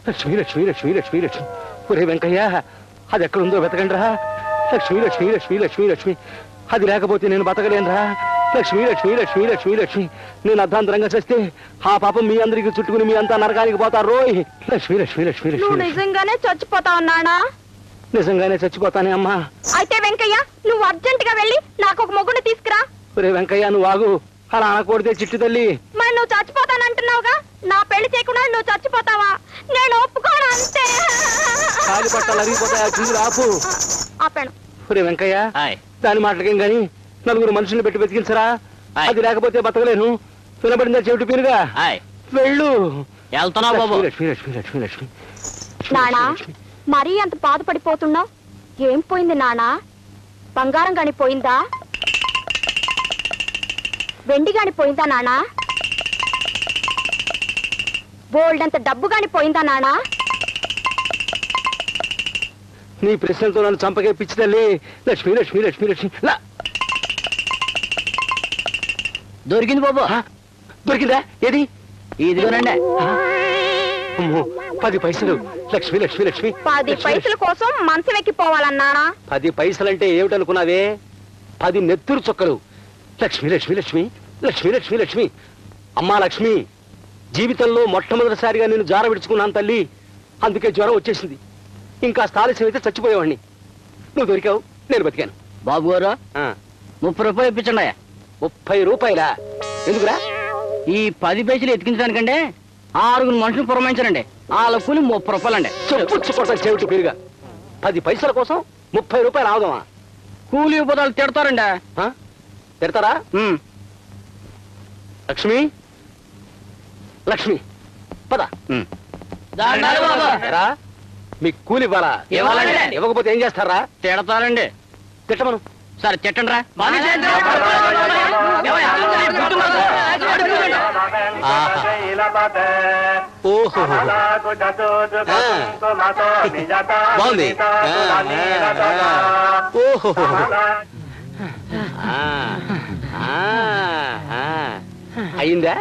లక్ష్మి లక్ష్మి లక్ష్మి లక్ష్మి లక్ష్మి. ఒరే వెంకయ్య, అది ఎక్కడుందో వెతకండి రా. లక్ష్మి లక్ష్మి లక్ష్మి లక్ష్మి లక్ష్మి. అది లేకపోతే నేను బతకలేనురా. లక్ష్మి లక్ష్మి లక్ష్మి లక్ష్మి లక్ష్మి. నేను అర్ధాంతరంగా చేస్తే ఆ పాపం మీ అందరికి చుట్టుకుని మీ అంతా నరకానికి పోతారు రోయ్. లక్ష్మి లక్ష్మి లక్ష్మి లక్ష్మి. నిజంగానే చచ్చిపోతావు నానా? నిజంగానే చచ్చిపోతానే అమ్మా. అయితే వెంకయ్య, నువ్వు అర్జెంట్ గా వెళ్ళి నాకు ఒక మొగుడు తీసుకురా. ఒరే వెంకయ్య, నువ్వు ఆగు. అలా అనకూడదే చిట్టు తల్లి. మరి నువ్వు చచ్చిపోతానంటున్నావుగా, నా పెళ్లి చేయకుండా నువ్వు చచ్చిపోతావా? నేను ఒప్పుకోను అంతే. కాలి పట్టాలు అరిగిపోతాయి, ఆ చిందులు ఆపు. ఆపాను. ఒరే వెంకయ్య, దాని మాటలకేం గాని నలుగురు మనుషుల్ని పెట్టి బతికించరా. అది లేకపోతే బతకలేను. వినబడిందా చెవిటి పీరుగా? వెళ్ళు. లక్ష్మి లక్ష్మి లక్ష్మి లక్ష్మి. నానా, మరీ అంత బాధపడిపోతున్నావు? ఏం పోయింది నానా? బంగారం గాని పోయిందా? వెండి గాని పోయిందా నానా? బోల్డంత డబ్బు గాని పోయిందా నానా? నీ ప్రశ్నలతో నన్ను చంపకే పిచ్చి తల్లి. లక్ష్మి లక్ష్మి లక్ష్మి లక్ష్మి. దొరికింది బాబు. దొరికిందా? ఏది? ఇదిగోనండి. 10 పైసలు. లక్ష్మి లక్ష్మి లక్ష్మి. 10 పైసల కోసం మనసు వెక్కిపోవాలన్నానా? 10 పైసలంటే ఏమిటనుకున్నావే? 10 నెత్తురు చుక్కలు. లక్ష్మి లక్ష్మి లక్ష్మి లక్ష్మి లక్ష్మి లక్ష్మి. అమ్మా లక్ష్మి, జీవితంలో మొట్టమొదటిసారిగా నేను జార విడుచుకున్నాను తల్లి. అందుకే జ్వరం వచ్చేసింది. ఇంకా ఆలస్యం అయితే చచ్చిపోయేవాడిని. నువ్వు దొరికావు, నేను బతికాను. బాబు గారు, 30 రూపాయలు ఇప్పించండి. 30 రూపాయలా? ఎందుకురా? ఈ 10 పైసలు ఎతికించడానికంటే 6 మనుషులు పురమాయించారండి. వాళ్ళ కూలి 30 రూపాయలండి. చెప్పుచ్చుకోవడం చెవిటి పేరుగా. 10 పైసల కోసం 30 రూపాయలు ఆవుదామా? కూలి ఉపదాలు తిడతారండి. తిడతారా? లక్ష్మి లక్ష్మి పద. మీకు కూలి ఇవ్వాలా? ఇవ్వకపోతే ఏం చేస్తారా? తిడతారండి. తిట్టమను. సరే తిట్టండి రా. ఓహో, బాగుంది. ఓహో, అయిందా?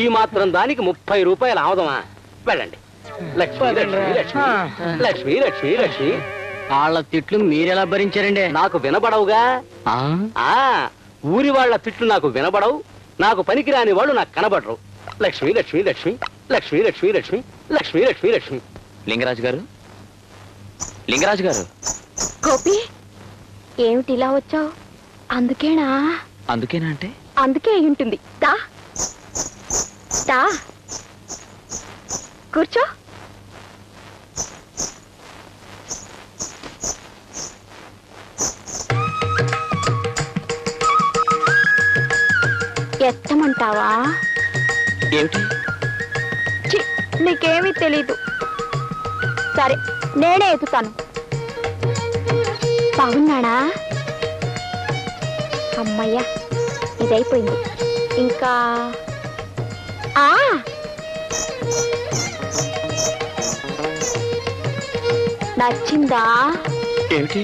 ఈ మాత్రం దానికి 30 రూపాయలు ఆవదమా? వెళ్ళండి. లక్ష్మి లక్ష్మి లక్ష్మి లక్ష్మి లక్ష్మి లక్ష్మి. వాళ్ళ తిట్లు మీరెలా భరించారండి? నాకు వినబడవుగా. ఊరి వాళ్ళ తిట్లు నాకు వినబడవు. నాకు పనికిరాని వాళ్ళు నాకు కనబడరు. లక్ష్మి లక్ష్మి లక్ష్మి లక్ష్మి లక్ష్మి లక్ష్మి లక్ష్మి లక్ష్మి లక్ష్మి. లింగరాజు గారు, లింగరాజు గారు. గోపి, ఏమిటి ఇలా వచ్చావు? అందుకేనా? అందుకేనా అంటే? అందుకే అయి ఉంటుంది. దా దా, కూర్చో. ఎత్తమంటావా? ఏమిటి? నీకేమీ తెలీదు. సరే, నేనే ఎత్తుతాను. బాగున్నాడా? అమ్మయ్యా, ఇదైపోయింది. ఇంకా నచ్చిందా? ఏమిటి?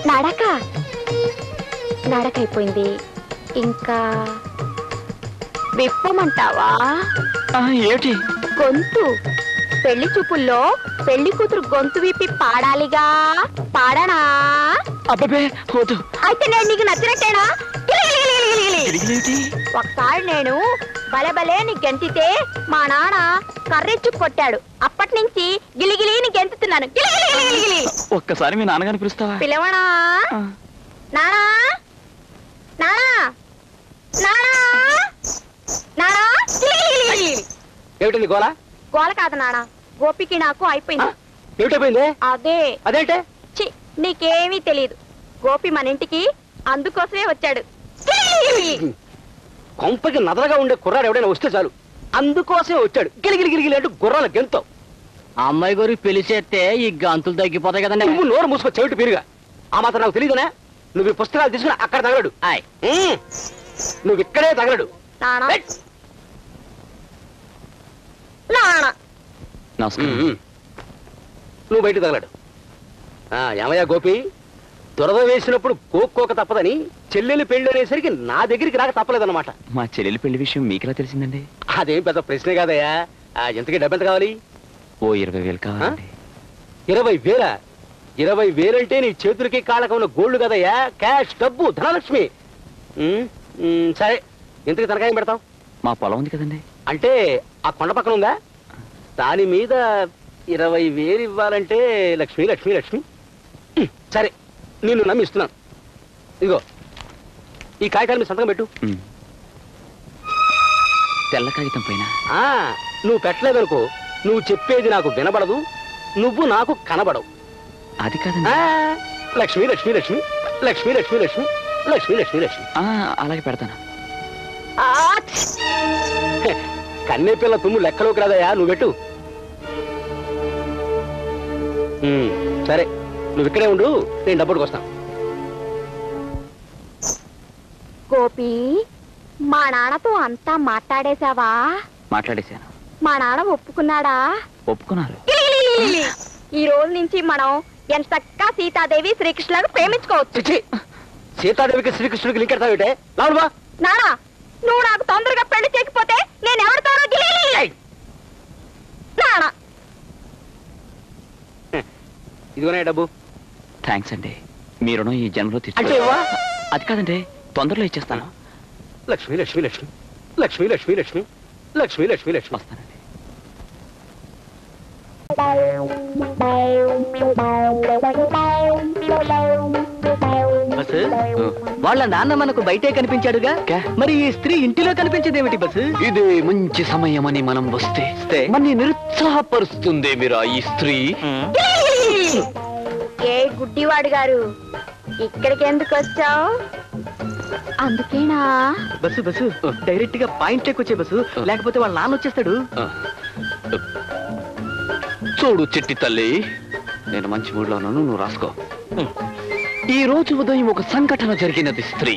నడక నడకైపోయింది. ఇంకా విప్పమంటావా? ఏమిటి? గొంతు. పెళ్లి చూపుల్లో పెళ్లి కూతురు గొంతు విప్పి పాడాలిగా. పాడనా? అబ్బే పోతు. అయితే నేను నీకు నచ్చినట్టేనా? ఒకసారి నేను భలే భలే నీ గెంతితే మా నాన్న కర్రెచ్చు కొట్టాడు. అప్పటి నుంచి గిలిగిలి నీ గెంతుతున్నాను. ఒక్కసారి మీ నాన్నగారిని పిలుస్తావా? పిలవనా? నానా నానా నానా నానా. ఏమిటండి గోల? గోల కాదు నాన్న, గోపికి నాకు అయిపోయింది. ఏమిటైపోయింది? అదే. అదేంటే? నీకేమీ తెలియదు. గోపి మన ఇంటికి అందుకోసమే వచ్చాడు. కొంపకి నదరగా ఉండే కుర్రాడు ఎవడైనా వస్తే చాలు అందుకోసమే వచ్చాడు. గిలిగిలి గిలిగిలి అంటూ గుర్రాల గెంతో. అమ్మాయి గారికి పెళ్లి చేస్తే ఈ గంతులు తగ్గిపోతాయి కదండి. నువ్వు నోరు మూసుకో చెవిటి పీరుగా. ఆ మాత్రం నాకు తెలియదునా? నువ్వు ఈ పుస్తకాలు తీసుకుని అక్కడ తగలడు. నువ్వు ఇక్కడే తగలడు. నువ్వు బయట తగలడు. ఏమయ్యా గోపి, దురద వేసినప్పుడు కోక్కోక తప్పదని చెల్లెలి పెళ్లి అనేసరికి నా దగ్గరికి రాక తప్పలేదన్నమాట. మా చెల్లెలి పెళ్లి విషయం మీకెలా తెలిసిందండి? అదేం పెద్ద ప్రశ్నే కాదయ్యా. ఎంతకీ డబ్బెంత కావాలి? ఓ 20,000 కావాలండి. 20,000? 20,000 అంటే నీ చేతులకి కాళ్ళకు ఉన్న గోల్డ్ కదయ్యా, క్యాష్, డబ్బు, ధనలక్ష్మి. సరే, ఇంతకి తనకాయం పెడతాం? మా పొలం ఉంది కదండి. అంటే ఆ కొండ పక్కన ఉందా? దాని మీద 20,000 ఇవ్వాలంటే లక్ష్మి లక్ష్మి లక్ష్మి. సరే, నిన్ను నమ్మిస్తున్నాను. ఇదిగో ఈ కాగితాల మీద సంతకం పెట్టు. తెల్ల కాగితం పైన నువ్వు పెట్టలేదనుకో, నువ్వు చెప్పేది నాకు వినబడదు, నువ్వు నాకు కనబడవు. అది కాదండి. లక్ష్మి లక్ష్మి లక్ష్మి లక్ష్మి లక్ష్మి లక్ష్మి లక్ష్మి లక్ష్మి లక్ష్మి. అలాగే పెడతాను. కన్నే పిల్ల తుమ్ము లెక్కలోకి రాదయా, నువ్వు పెట్టు. సరే, నువ్వు ఇక్కడే ఉండు, నేను డబ్బుడికి వస్తాను. గోపి, మా నాన్నతో అంతా మాట్లాడేశావా? మాట్లాడేశాను. మా నాన్న ఒప్పుకున్నాడా? ఒప్పుకున్నారు. ఈ రోజు నుంచి మనం ఎంతక్కా సీతాదేవి శ్రీకృష్ణులను ప్రేమించుకోవచ్చు. సీతాదేవికి శ్రీకృష్ణుడికి లింక్ ఎడతావిటే? లావుడు బా. నానా, నువ్వు నాకు తొందరగా పెళ్లి చేయకపోతే నేను ఎవరితోనో నానా. ఇదిగోనే డబ్బు. థ్యాంక్స్ అండి, మీ రుణం ఈ జన్మలో అంటే తీర్చుకో. అది కాదండి, తొందరలో ఇచ్చేస్తాను. లక్ష్మి లక్ష్మి లక్ష్మి లక్ష్మి లక్ష్మి లక్ష్మి లక్ష్మి లక్ష్మి లక్ష్మి. వస్తానండి. బస్సు, వాళ్ళ నాన్న మనకు బయటే కనిపించాడుగా, మరి ఈ స్త్రీ ఇంటిలో కనిపించేదేమిటి బస్సు? ఇది మంచి సమయమని మనం వస్తే మన నిరుత్సాహపరుస్తుంది మీరా ఈ స్త్రీ. ఏ గుడ్డివాడు గారు, ఇక్కడికి ఎందుకు వచ్చావు? అందుకేనా? బస్సు బస్సు, డైరెక్ట్ గా పాయింట్ వచ్చే బస్సు, లేకపోతే వాళ్ళ నాన్న వచ్చేస్తాడు. చూడు చిట్టి తల్లి, నేను మంచి మూడ్లో ఉన్నాను, నువ్వు రాసుకో. ఈ రోజు ఉదయం ఒక సంఘటన జరిగినది స్త్రీ.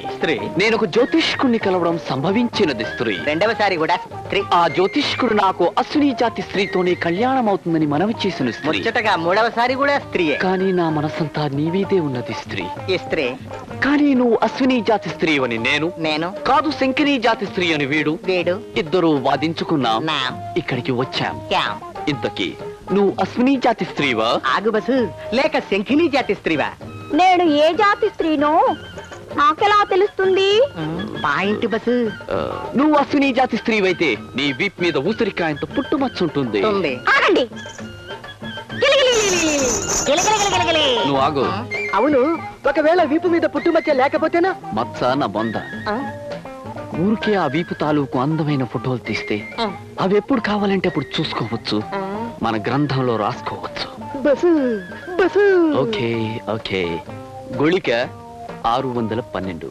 నేను ఒక జ్యోతిష్కుడిని కలవడం సంభవించినది స్త్రీ. రెండవసారి కూడా స్త్రీ. ఆ జ్యోతిష్కుడు నాకు అశ్విని జాతి స్త్రీతోనే కళ్యాణం అవుతుందని మనవి చేసిన స్త్రీ. ముచ్చటగా మూడవసారి కూడా స్త్రీయే. కానీ నా మనసంతా నీవీదే ఉన్నది స్త్రీ. ఈ స్త్రీ. కానీ నువ్వు అశ్విని జాతి స్త్రీ అని నేను కాదు, శంకిని జాతి స్త్రీ అని వీడు. ఇద్దరు వాదించుకున్నాం, ఇక్కడికి వచ్చాం. ఇంతకీ నువ్వు అశ్విని జాతి స్త్రీవా? ఆగు బస్సు, లేక శంఖిని జాతి స్త్రీవా? నేను ఏ జాతి స్త్రీనో నాకెలా తెలుస్తుంది? Point bus. నువ్వు అశ్విని జాతి స్త్రీవైతే నీ వీప్ మీద ఊసరికాయంత పుట్టుమచ్చుంటుంది. ఆగండి. నువ్వు ఆగు. అవును, ఒకవేళ వీపు మీద పుట్టుమచ్చ లేకపోతేనా? మచ్చ నా బొంద. ఊరికే ఆ వీపు తాలూకు అందమైన ఫోటోలు తీస్తే అవి ఎప్పుడు కావాలంటే అప్పుడు చూసుకోవచ్చు, మన గ్రంథంలో రాసుకోవచ్చు. Okay okay. గుళిక 612.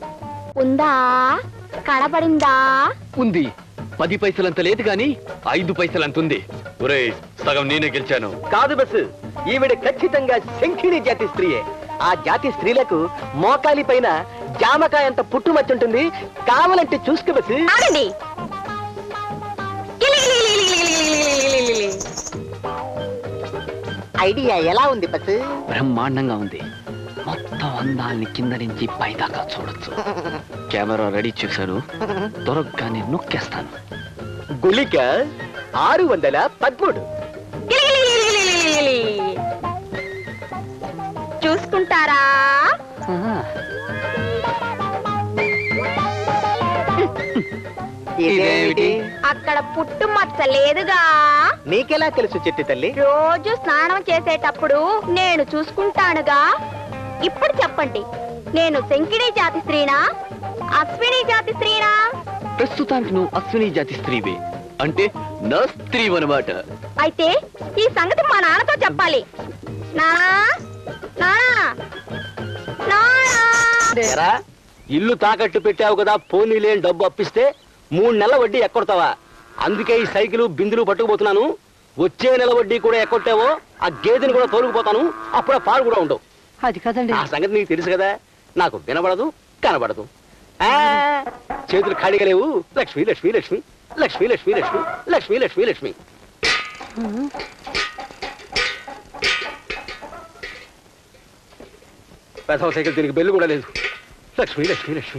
ఉందా? కనబడిందా? ఉంది. 10 పైసలంత లేదు గాని 5 పైసలంత ఉంది. ఒరేయ్, సగం నేనే గెలిచాను. కాదు బస్సు, ఈవిడ ఖచ్చితంగా శంఖిని జాతి స్త్రీయే. ఆ జాతి స్త్రీలకు మోకాలి పైన జామకాయ అంత పుట్టుమచ్చుంటుంది, కావాలంటే చూసుకో బస్సు. ఆగండి. ఐడియా ఎలా ఉంది బస్సు? బ్రహ్మాండంగా ఉంది. మొత్తం అందాల్ని కింద నుంచి పైదాకా చూడొచ్చు. కెమెరా రెడీ చేశాను, దొరకగానే నొక్కేస్తాను. గుళిక 613. చూసుకుంటారా? ఇదేమిటి? అక్కడ పుట్టు మచ్చ లేదుగా. నీకెలా తెలుసు చిట్టి తల్లి? రోజు స్నానం చేసేటప్పుడు నేను చూసుకుంటానుగా. ఇప్పుడు చెప్పండి, నేను శంకిని జాతి స్త్రీనా, అశ్విని జాతి స్త్రీనా? ప్రస్తుతానికి నువ్వు అశ్విని జాతి స్త్రీవే, అంటే నా స్త్రీ అన్నమాట. అయితే ఈ సంగతి మా నాన్నతో చెప్పాలి. నానా, నానా, నానా. ఇల్లు తాకట్టు పెట్టావు కదా, పోనీ లేని డబ్బు అప్పిస్తే 3 నెలల వడ్డీ ఎక్కొడతావా? అందుకే ఈ సైకిల్ బిందులు పట్టుకుపోతున్నాను. వచ్చే నెల వడ్డీ కూడా ఎక్కొట్టావో ఆ గేదెని కూడా తోలుకుపోతాను, అప్పుడు పాలు కూడా ఉండవు. అది కాదండి, ఆ సంగతి నీకు తెలుసు కదా. నాకు వినబడదు, కనబడదు. చేతులు ఖాళీగా లేవు. లక్ష్మి లక్ష్మి లక్ష్మి లక్ష్మి లక్ష్మి లక్ష్మి లక్ష్మి లక్ష్మి లక్ష్మి. పెద్ద సైకిల్ దీనికి బెల్లు కూడా లేదు. లక్ష్మి లక్ష్మి లక్ష్మి